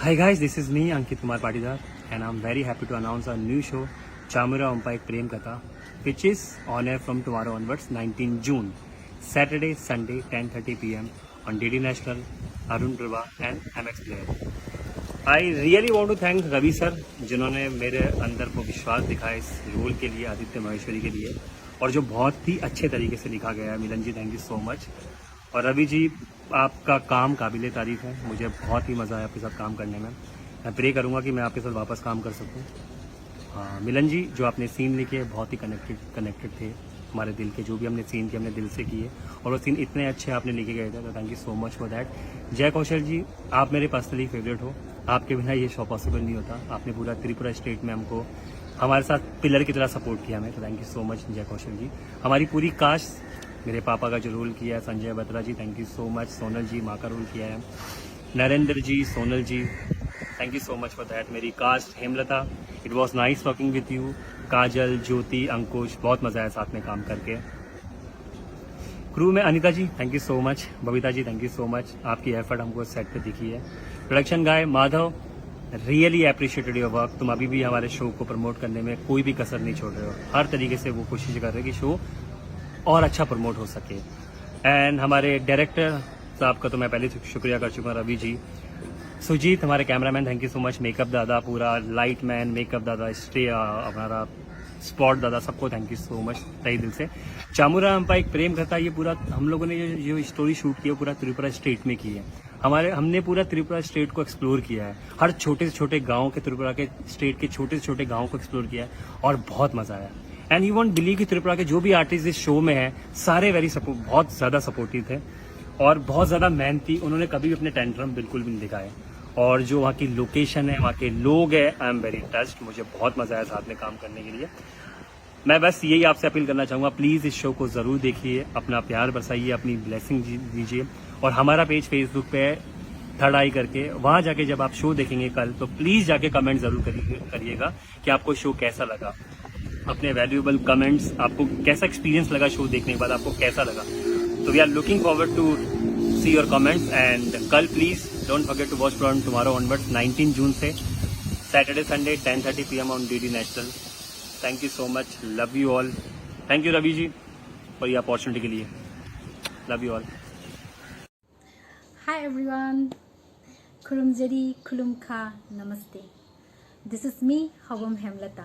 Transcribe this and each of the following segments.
Hi guys, this is me Ankit Kumar Patidar and I'm very happy to announce our new show Chamura Umpa Prem Katha, which is on air from tomorrow onwards 19 June, Saturday, Sunday 10:30 p.m. on DD National, Arun Prabha and MX Player. I really want to thank Ravi sir जिन्होंने मेरे अंदर वो विश्वास दिखाया इस role के लिए, आदित्य महेश्वरी के लिए, और जो बहुत ही अच्छे तरीके से लिखा गया है। मिलन जी, थैंक यू सो मच। और रवि जी, आपका काम काबिल तारीफ है। मुझे बहुत ही मज़ा आया आपके साथ काम करने में। मैं प्रे करूँगा कि मैं आपके साथ वापस काम कर सकूँ। हाँ मिलन जी, जो आपने सीन लिखे बहुत ही कनेक्टेड थे हमारे दिल के। जो भी हमने सीन किए हमने दिल से किए और वो सीन इतने अच्छे आपने लिखे गए थे, तो thank you so much for that. जय कौशल जी, आप मेरे पर्सनली फेवरेट हो। आपके बिना ये शो पॉसिबल नहीं होता। आपने पूरा त्रिपुरा स्टेट में हमको हमारे साथ पिलर की तरह सपोर्ट किया हमें, तो थैंक यू सो मच जय कौशल जी। हमारी पूरी कास्ट, मेरे पापा का जो रोल किया है Sanjay Batra ji, thank you so much. Sonal ji, माँ का रोल किया है। Narendra ji, Sonal ji, thank you so much for that. मेरी cast Hemlata, it was nice working with you. Kajal, Jyoti, Ankush, बहुत मज़ा आया साथ में काम करके। क्रू में Anita ji, thank you so much. Babita ji, thank you so much. आपकी एफर्ट हमको सेट पे दिखी है। Production guy Madhav, really appreciated your work. तुम अभी भी हमारे शो को प्रमोट करने में कोई भी कसर नहीं छोड़ रहे हो। हर तरीके से वो कोशिश कर रहे हैं कि शो और अच्छा प्रमोट हो सके। एंड हमारे डायरेक्टर साहब का तो मैं पहले शुक्रिया कर चुका हूँ, रवि जी। सुजीत, हमारे cameraman, thank you so much. Makeup दादा, पूरा लाइट मैन, मेकअप दादा, हमारा स्पॉट दादा, सबको थैंक यू सो मच तहे दिल से। चामुरा अम्पा एक प्रेम कथा, ये पूरा हम लोगों ने जो स्टोरी शूट की है पूरा त्रिपुरा स्टेट में की है। हमने पूरा त्रिपुरा स्टेट को एक्सप्लोर किया है। हर छोटे से छोटे गाँव के, त्रिपुरा के स्टेट के छोटे से छोटे गाँव को एक्सप्लोर किया है और बहुत मज़ा आया। एंड यू वॉन्ट बिलीव कि त्रिपुरा के जो भी आर्टिस्ट इस शो में हैं सारे बहुत ज़्यादा सपोर्टिव थे और बहुत ज़्यादा मेहनती। उन्होंने कभी भी अपने टेंट्रम बिल्कुल भी नहीं दिखाए। और जो वहाँ की लोकेशन है, वहाँ के लोग हैं, आई एम वेरी टच्ड। मुझे बहुत मज़ा आया साथ में काम करने के लिए। मैं बस यही आपसे अपील करना चाहूँगा, प्लीज़ इस शो को ज़रूर देखिए, अपना प्यार बरसाइए, अपनी ब्लेसिंग दीजिए। और हमारा पेज फेसबुक पे है थर्ड आई करके, वहाँ जाके जब आप शो देखेंगे कल, तो प्लीज़ जाके कमेंट ज़रूर करिएगा कि आपको शो कैसा लगा। अपने वैल्यूएबल कमेंट्स, आपको कैसा एक्सपीरियंस लगा शो देखने के बाद, आपको कैसा लगा। तो we are looking forward to see your comments. And कल please don't forget to watch from tomorrow onwards 19 जून से Saturday Sunday 10:30 PM on DD national. Thank you so much, love you all. Thank you Ravi ji for ये opportunity के लिए। Love you all. Hi everyone, Kurumjeri, Kulumkha, Namaste. This is me, Hawam Hemlata.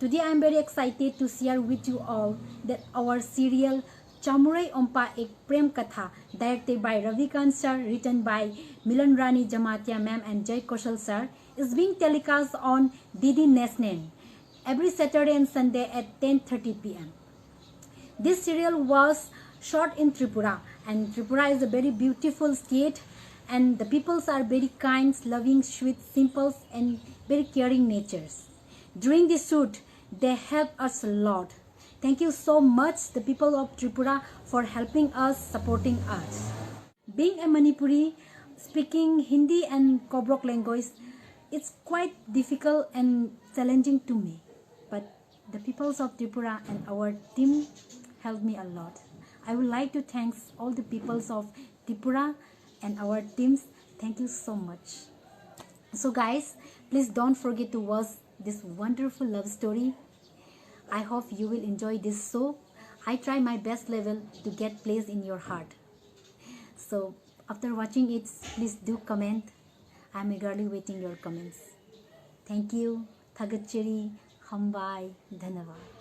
Today I am very excited to share with you all that our serial Chamurai Ompa Ek Prem Katha, directed by Ravikant sir, written by Milan Rani Jamatia ma'am and Jay Koshal sir, is being telecast on DD National every Saturday and Sunday at 10:30 p.m. This serial was shot in Tripura, and Tripura is a very beautiful state, and the peoples are very kind, loving, sweet, simple, and very caring natures. During the shoot, they helped us a lot. Thank you so much, the people of Tripura, for helping us, supporting us. Being a Manipuri, speaking Hindi and Kobrok language, it's quite difficult and challenging to me. But the peoples of Tripura and our team helped me a lot. I would like to thank all the peoples of Tripura and our teams. Thank you so much. So guys, please don't forget to watch this wonderful love story. I hope you will enjoy this show. I try my best level to get place in your heart. So after watching it, please do comment. I am eagerly waiting your comments. Thank you. Thagacheri, Hambai, Dhanavad.